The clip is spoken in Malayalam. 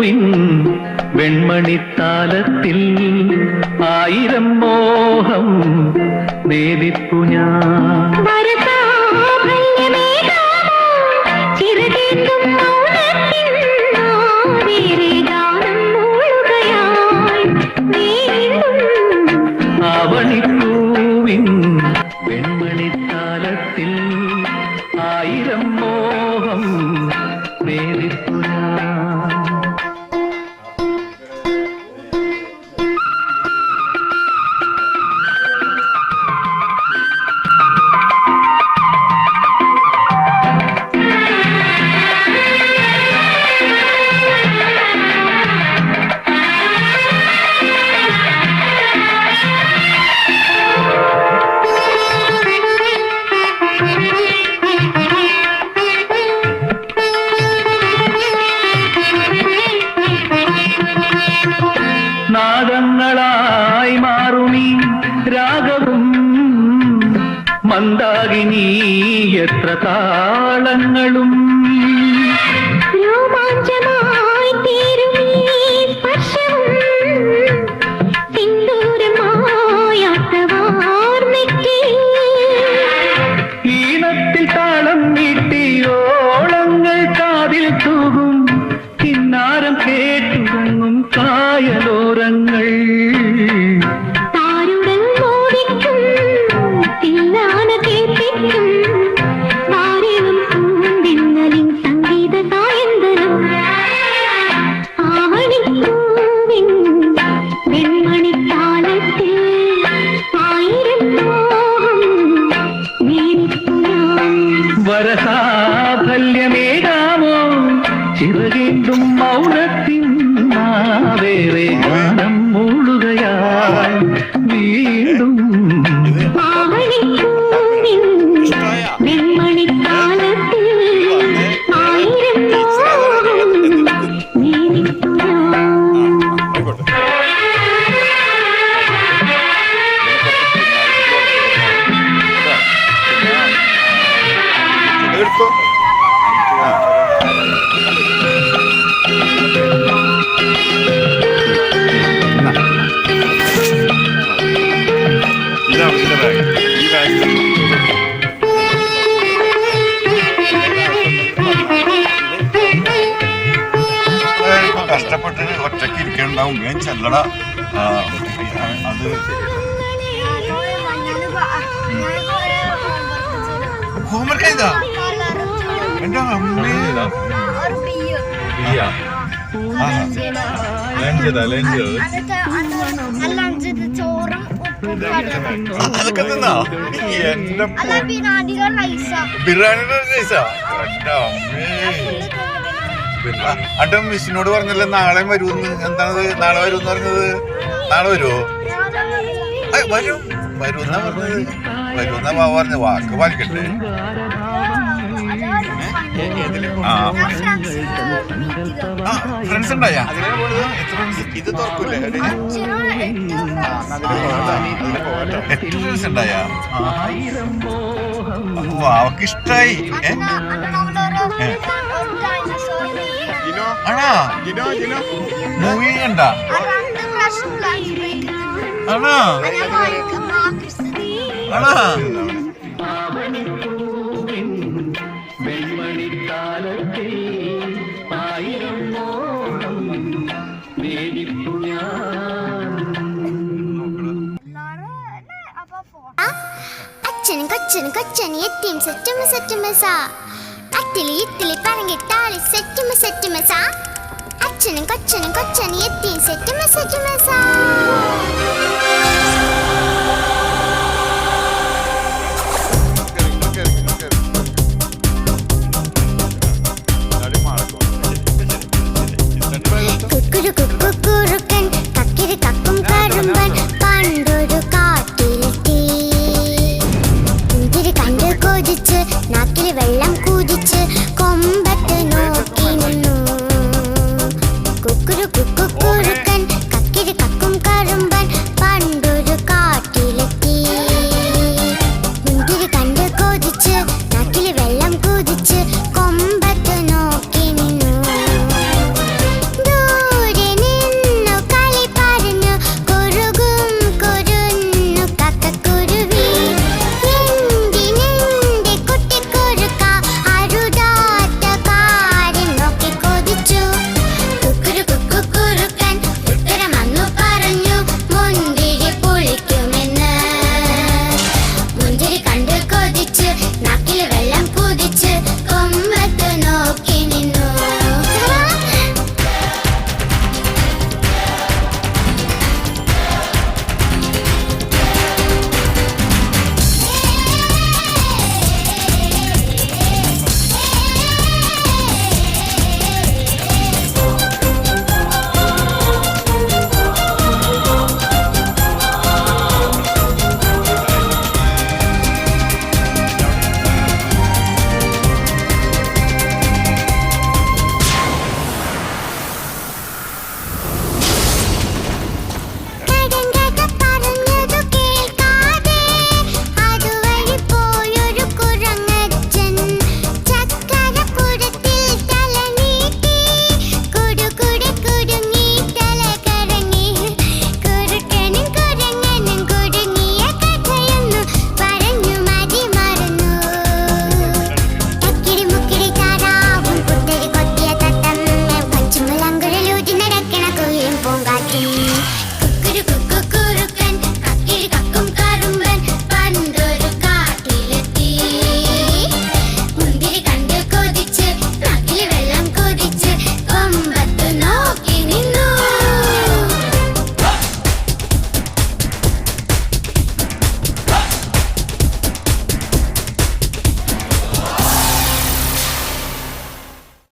പൂവിൻ വെൺമണിത്താലത്തിൽ ആയിരം മോഹം നേദിപ്പു ഞാൻ. ആവണിപ്പൂവിൻ വെൺമണിത്താലത്തിൽ ആയിരം മോഹം നേദിപ്പു ഞാൻ. നാദങ്ങളായി മാറുമീ രാഗവും മന്ദാകിനി എത്ര താളങ്ങളും രോമാഞ്ചമായി തീരുമീ സ്പർശവും സിന്ദൂരമായാട്ടവാർന്നിട്ടേ ഈണത്തിൽ താളം നീട്ടിയോളങ്ങൾ കാതിൽ തൂകും കിന്നാരം കേട്ടുറങ്ങും കായലോരങ്ങൾ താരുടൻ മോദിക്കും തില്ലാന കേൾപ്പിക്കും വാരവും പൂന്തിന്നലിൻ സംഗീത സായന്തനം. ആവണിപ്പൂവിൻ വെൺമണിത്താലത്തിൽ ആയിരം മോഹം നേരിട്ടു ഞാൻ. വരസാഫല്യമേകാമോ ചിറകേണ്ടും മൗനത്തിൻ വേറെ ഗാനം മൂളുകയായി വീണ്ടും. ആവണിപ്പൂവിൻ വെൺമണിത്താലത്തിൽ ആയിരം മോഹം നേരിട്ടു ഞാൻ. കഷ്ടപ്പെട്ട് ഒറ്റയ്ക്ക് ഇരിക്കണ്ടാവും ഞാൻ ചെല്ലടാ. അത് ഹോംവർക്ക് ചെയ്താ എന്റെ അമ്മേ. അതൊക്കെ തിന്നാ എന്റെ ബിരിയാണിയുടെ റൈസാ എന്റെ അമ്മേ. അന്റെ മിസ്സിനോട് പറഞ്ഞല്ലേ നാളെ വരുമെന്ന്. എന്താണത് നാളെ വരുമെന്ന് പറഞ്ഞത്? നാളെ വരുമോ? വരും വരുമെന്നാ പറഞ്ഞത്. വരുമെന്നാ പറഞ്ഞ വാക്ക് പാലിക്കട്ടെ. ഫ്രണ്ട്സ് ഉണ്ടായാ? ഇത് തുറക്കൂലേ? 8 ഫ്രണ്ട്സ് ഉണ്ടായാ? അവക്ക് ഇഷ്ടായി. ആണോ? മൂവി കണ്ട? ആണോ? ആണോ? അച്ഛനും കൊച്ചനും കൊച്ചനും എത്തിയും സെറ്റും സെറ്റും മെസാ അത്തിലി ഇത്തിലി പറഞ്ഞിട്ടാളി സെറ്റും സെറ്റും മെസാ അച്ഛനും കൊച്ചനും കൊച്ചനും എത്തിയും സെറ്റും സെറ്റും മെസാ. കുക്കുരു കുക്കുറുക്കൻ കക്കിരി കക്കും കറുമ്പൻ പണ്ടൊരു കാട്ടിലെത്തി. പുതിരി കണ്ട് കൊതിച്ച് നാക്കില് വെള്ളം കുതിച്ച് കൊമ്പത്ത് നോക്കി നിന്നു. കുക്കുരു